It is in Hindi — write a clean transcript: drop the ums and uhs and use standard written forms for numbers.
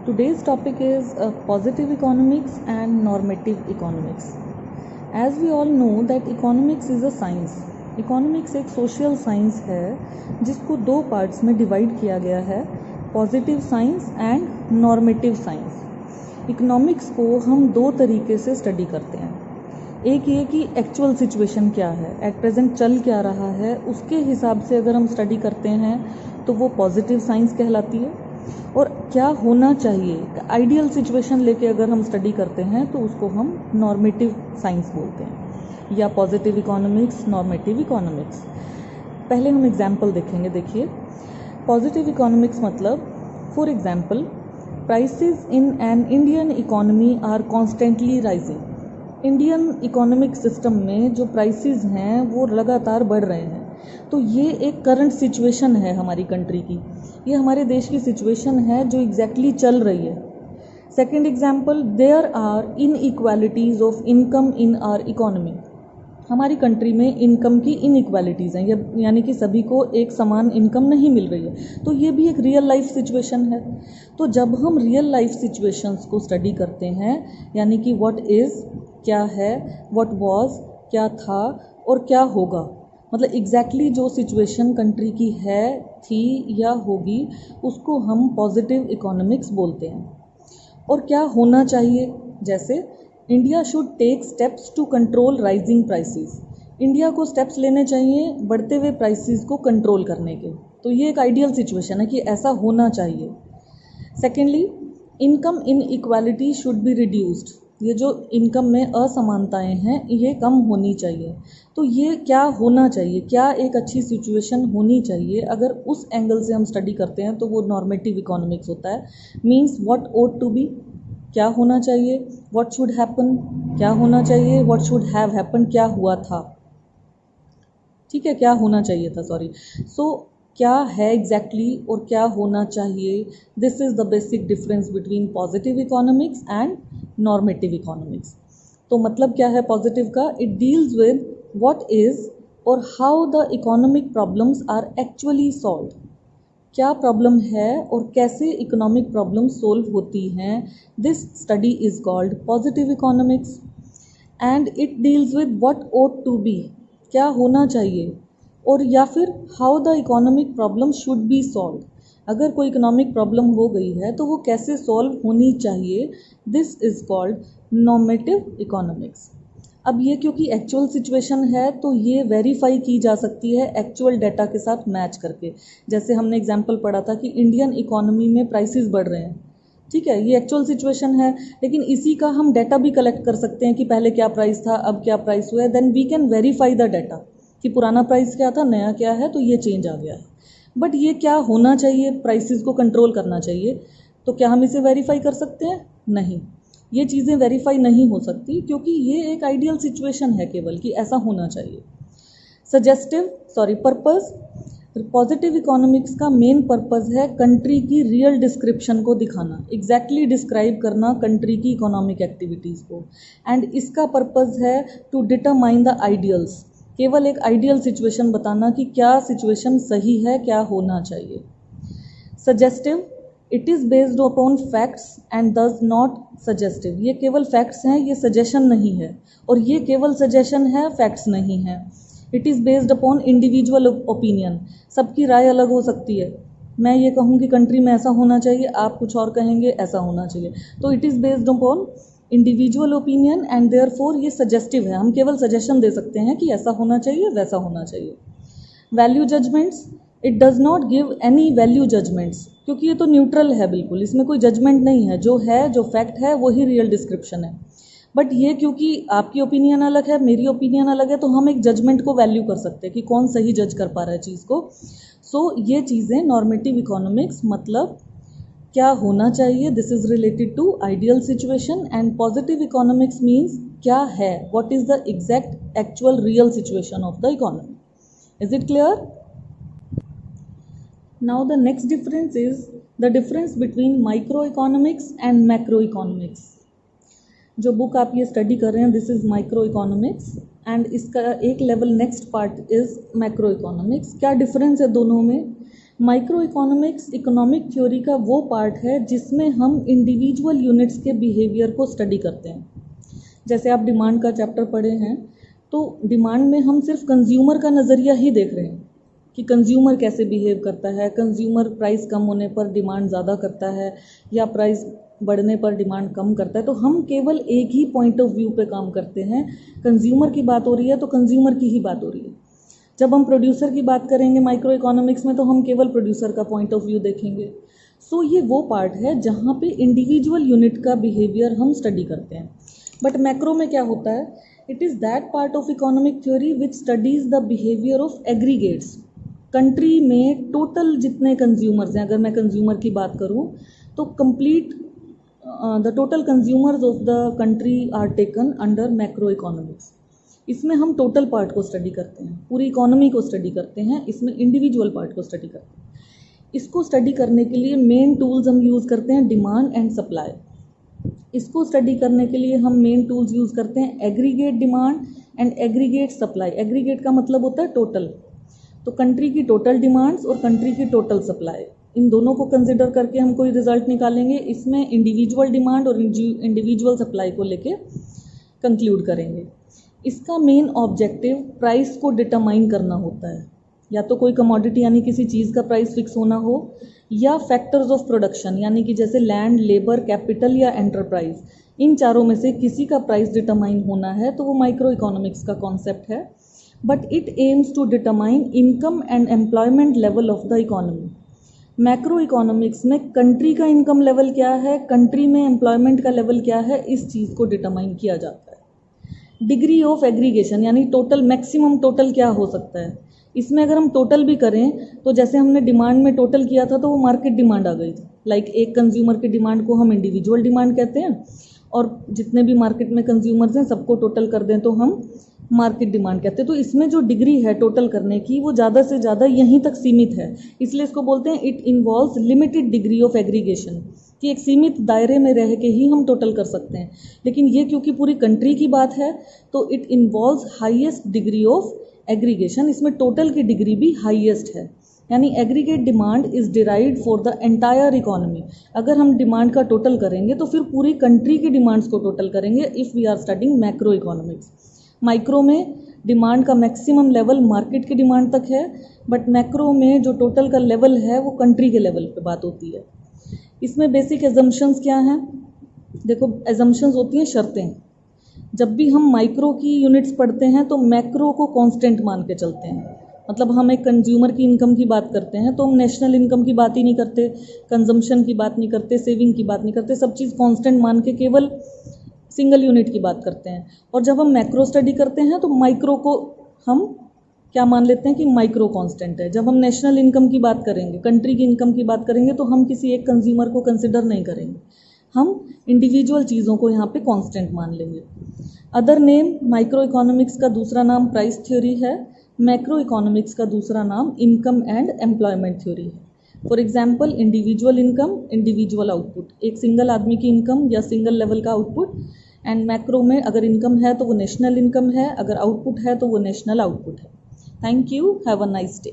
Today's topic is positive economics and normative economics. As we all know that economics is a science. Economics एक social science है जिसको दो parts में divide किया गया है, positive science and normative science. Economics को हम दो तरीके से study करते हैं. एक ये कि एक्चुअल सिचुएशन क्या है, एट प्रेजेंट चल क्या रहा है, उसके हिसाब से अगर हम स्टडी करते हैं तो वो पॉजिटिव साइंस कहलाती है. और क्या होना चाहिए, आइडियल सिचुएशन लेके अगर हम स्टडी करते हैं तो उसको हम नॉर्मेटिव साइंस बोलते हैं, या पॉजिटिव इकोनॉमिक्स, नॉर्मेटिव इकोनॉमिक्स. पहले हम एग्जाम्पल देखेंगे. देखिए, पॉजिटिव इकोनॉमिक्स मतलब, for example, prices in an Indian economy are constantly rising. Indian economic system में जो प्राइसेस हैं वो लगातार बढ़ रहे हैं. तो ये एक करंट सिचुएशन है हमारी कंट्री की, ये हमारे देश की सिचुएशन है जो एग्जैक्टली चल रही है. Second example, there are inequalities of income in our economy. हमारी कंट्री में इनकम की इनइक्वालिटीज़ हैं, यानी कि सभी को एक समान इनकम नहीं मिल रही है. तो ये भी एक रियल लाइफ सिचुएशन है. तो जब हम रियल लाइफ सिचुएशंस को स्टडी करते हैं, यानी कि व्हाट इज़ क्या है, व्हाट वाज क्या था और क्या होगा, मतलब एग्जैक्टली जो सिचुएशन कंट्री की है, थी या होगी, उसको हम पॉजिटिव इकोनॉमिक्स बोलते हैं. और क्या होना चाहिए, जैसे India should take steps to control rising prices. India को स्टेप्स लेने चाहिए बढ़ते हुए प्राइसेस को कंट्रोल करने के. तो ये एक आइडियल सिचुएशन है कि ऐसा होना चाहिए. Secondly, income inequality should be reduced. ये जो इनकम में असमानताएं हैं ये कम होनी चाहिए. तो ये क्या होना चाहिए, क्या एक अच्छी सिचुएशन होनी चाहिए, अगर उस एंगल से हम स्टडी करते हैं तो वो नॉर्मेटिव इकोनॉमिक्स होता है. Means what ought to be, क्या होना चाहिए, व्हाट शुड हैपन, क्या होना चाहिए, व्हाट शुड हैव हैपन, क्या हुआ था. ठीक है, क्या होना चाहिए था, सॉरी. सो क्या है एग्जैक्टली और क्या होना चाहिए, this is the basic difference between positive economics and normative economics. तो मतलब क्या है पॉजिटिव का, it deals with what is और how the economic problems are actually solve. क्या प्रॉब्लम है और कैसे इकोनॉमिक प्रॉब्लम सोल्व होती हैं, this study is called positive economics. And it deals with what ought to be, क्या होना चाहिए, और या फिर how the economic problem should B solve. अगर कोई इकोनॉमिक प्रॉब्लम हो गई है तो वो कैसे सॉल्व होनी चाहिए, this is called normative economics. अब ये क्योंकि एक्चुअल सिचुएशन है तो ये वेरीफाई की जा सकती है एक्चुअल डाटा के साथ मैच करके. जैसे हमने एग्जांपल पढ़ा था कि इंडियन इकोनॉमी में प्राइसेस बढ़ रहे हैं. ठीक है, ये एक्चुअल सिचुएशन है, लेकिन इसी का हम डाटा भी कलेक्ट कर सकते हैं कि पहले क्या प्राइस था, अब क्या प्राइस हुआ है. Then we can verify the data कि पुराना प्राइस क्या था, नया क्या है, तो ये चेंज आ गया है. बट ये क्या होना चाहिए, प्राइसेस को कंट्रोल करना चाहिए, तो क्या हम इसे वेरीफाई कर सकते हैं? नहीं, ये चीज़ें वेरीफाई नहीं हो सकती क्योंकि ये एक आइडियल सिचुएशन है केवल कि ऐसा होना चाहिए. पर्पस, पॉजिटिव इकोनॉमिक्स का मेन पर्पस है कंट्री की रियल डिस्क्रिप्शन को दिखाना, एग्जैक्टली डिस्क्राइब करना कंट्री की इकोनॉमिक एक्टिविटीज़ को. एंड इसका पर्पस है टू डिटरमाइन द आइडियल्स, केवल एक आइडियल सिचुएशन बताना कि क्या सिचुएशन सही है, क्या होना चाहिए. Suggestive, it is based upon facts and does not suggestive. ये केवल फैक्ट्स हैं, ये सजेशन नहीं है, और ये केवल सजेशन है, फैक्ट्स नहीं है. It is based upon individual opinion, सबकी राय अलग हो सकती है. मैं ये कहूँ कि कंट्री में ऐसा होना चाहिए, आप कुछ और कहेंगे ऐसा होना चाहिए. तो it is based upon individual opinion and therefore ये सजेस्टिव है, हम केवल सजेशन दे सकते हैं कि ऐसा होना चाहिए, वैसा होना चाहिए. Value judgments, it does not give any value judgments, क्योंकि ये तो न्यूट्रल है बिल्कुल, इसमें कोई जजमेंट नहीं है, जो है, जो फैक्ट है वही रियल डिस्क्रिप्शन है. बट ये क्योंकि आपकी ओपिनियन अलग है, मेरी ओपिनियन अलग है, तो हम एक जजमेंट को वैल्यू कर सकते हैं कि कौन सही जज कर पा रहा है चीज़ को. सो ये चीज़ें नॉर्मेटिव इकोनॉमिक्स, मतलब क्या होना चाहिए, this is related to ideal situation. And positive economics means क्या है, what is the exact actual real situation of the economy. Is it clear? Now the next difference is the difference between microeconomics and macroeconomics. जो बुक आप ये स्टडी कर रहे हैं, this is micro economics, and इसका एक level next part is macro economics. क्या डिफरेंस है दोनों में? माइक्रो इकोनॉमिक्स इकोनॉमिक थ्योरी का वो पार्ट है जिसमें हम इंडिविजुअल यूनिट्स के बिहेवियर को स्टडी करते हैं। जैसे आप डिमांड का चैप्टर पढ़े हैं, तो डिमांड में हम सिर्फ कंज्यूमर का नज़रिया ही देख रहे हैं कि कंज्यूमर कैसे बिहेव करता है, कंज्यूमर प्राइस कम होने पर डिमांड ज़्यादा करता है या प्राइस बढ़ने पर डिमांड कम करता है। तो हम केवल एक ही पॉइंट ऑफ व्यू पे काम करते हैं। कंज्यूमर की बात हो रही है तो कंज्यूमर की ही बात हो रही है। जब हम प्रोड्यूसर की बात करेंगे माइक्रो इकोनॉमिक्स में, तो हम केवल प्रोड्यूसर का पॉइंट ऑफ व्यू देखेंगे। सो ये वो पार्ट है जहाँ पे इंडिविजुअल यूनिट का बिहेवियर हम स्टडी करते हैं। बट मैक्रो में क्या होता है, it is that part of economic theory which studies the behaviour of aggregates. Country में टोटल जितने कंज्यूमर्स हैं, अगर मैं कंज्यूमर की बात करूँ तो complete the total consumers of the country are taken under macro economics. इसमें हम टोटल पार्ट को स्टडी करते हैं, पूरी इकोनॉमी को स्टडी करते हैं, इसमें इंडिविजुअल पार्ट को स्टडी करते हैं। इसको स्टडी करने के लिए मेन टूल्स हम यूज़ करते हैं डिमांड एंड सप्लाई। इसको स्टडी करने के लिए हम मेन टूल्स यूज़ करते हैं aggregate demand and aggregate supply. Aggregate का मतलब होता है टोटल, तो कंट्री की टोटल डिमांड्स और कंट्री की टोटल सप्लाई, इन दोनों को कंसिडर करके हम कोई रिजल्ट निकालेंगे। इसमें इंडिविजुअल डिमांड और इंडिविजुअल सप्लाई को लेके कंक्लूड करेंगे। इसका मेन ऑब्जेक्टिव प्राइस को डिटरमाइन करना होता है, या तो कोई कमोडिटी यानी किसी चीज़ का प्राइस फिक्स होना हो, या फैक्टर्स ऑफ प्रोडक्शन यानी कि जैसे लैंड, लेबर, कैपिटल या एंटरप्राइज, इन चारों में से किसी का प्राइस डिटरमाइन होना है, तो वो माइक्रो इकोनॉमिक्स का कॉन्सेप्ट है। But it aims to determine income and employment level of the economy. Macro economics में कंट्री का इनकम लेवल क्या है, कंट्री में एम्प्लॉयमेंट का लेवल क्या है, इस चीज़ को डिटरमाइन किया जाता है। डिग्री ऑफ एग्रीगेशन यानी टोटल, मैक्सिमम टोटल क्या हो सकता है। इसमें अगर हम टोटल भी करें तो जैसे हमने डिमांड में टोटल किया था तो वो मार्केट डिमांड आ गई थी। लाइक एक कंज्यूमर की डिमांड को हम इंडिविजुअल डिमांड कहते हैं, और जितने भी मार्केट में कंज्यूमर्स हैं सबको टोटल कर दें तो हम मार्केट डिमांड कहते हैं। तो इसमें जो डिग्री है टोटल करने की वो ज़्यादा से ज़्यादा यहीं तक सीमित है, इसलिए इसको बोलते हैं it involves limited degree of aggregation, कि एक सीमित दायरे में रह के ही हम टोटल कर सकते हैं। लेकिन ये क्योंकि पूरी कंट्री की बात है तो it involves highest degree of aggregation. इसमें टोटल की डिग्री भी हाईएस्ट है, यानी aggregate demand is derived for the entire economy. अगर हम डिमांड का टोटल करेंगे तो फिर पूरी कंट्री की डिमांड्स को टोटल करेंगे if we are studying macro economics. Micro में डिमांड का मैक्सिमम लेवल मार्केट की डिमांड तक है, बट मैक्रो में जो टोटल का लेवल है वो कंट्री के लेवल पे बात होती है। इसमें बेसिक एजम्पशंस क्या हैं, देखो एजम्पशंस होती हैं शर्तें। जब भी हम माइक्रो की यूनिट्स पढ़ते हैं तो मैक्रो को कांस्टेंट मान के चलते हैं। मतलब हम एक कंज्यूमर की इनकम की बात करते हैं तो हम नेशनल इनकम की बात ही नहीं करते, कंजम्पशन की बात नहीं करते, सेविंग की बात नहीं करते, सब चीज़ कांस्टेंट मान के केवल सिंगल यूनिट की बात करते हैं। और जब हम मैक्रो स्टडी करते हैं तो माइक्रो को हम क्या मान लेते हैं कि माइक्रो कांस्टेंट है। जब हम नेशनल इनकम की बात करेंगे, कंट्री की इनकम की बात करेंगे, तो हम किसी एक कंज्यूमर को कंसिडर नहीं करेंगे, हम इंडिविजुअल चीज़ों को यहाँ पे कांस्टेंट मान लेंगे। अदर नेम, माइक्रो इकोनॉमिक्स का दूसरा नाम प्राइस थ्योरी है, मैक्रो इकोनॉमिक्स का दूसरा नाम इनकम एंड एम्प्लॉयमेंट थ्योरी है। For example individual income, individual output, एक सिंगल आदमी की इनकम या सिंगल लेवल का आउटपुट। एंड मैक्रो में अगर इनकम है तो वो नेशनल इनकम है, अगर आउटपुट है तो वो नेशनल आउटपुट है। Thank you, have a nice day.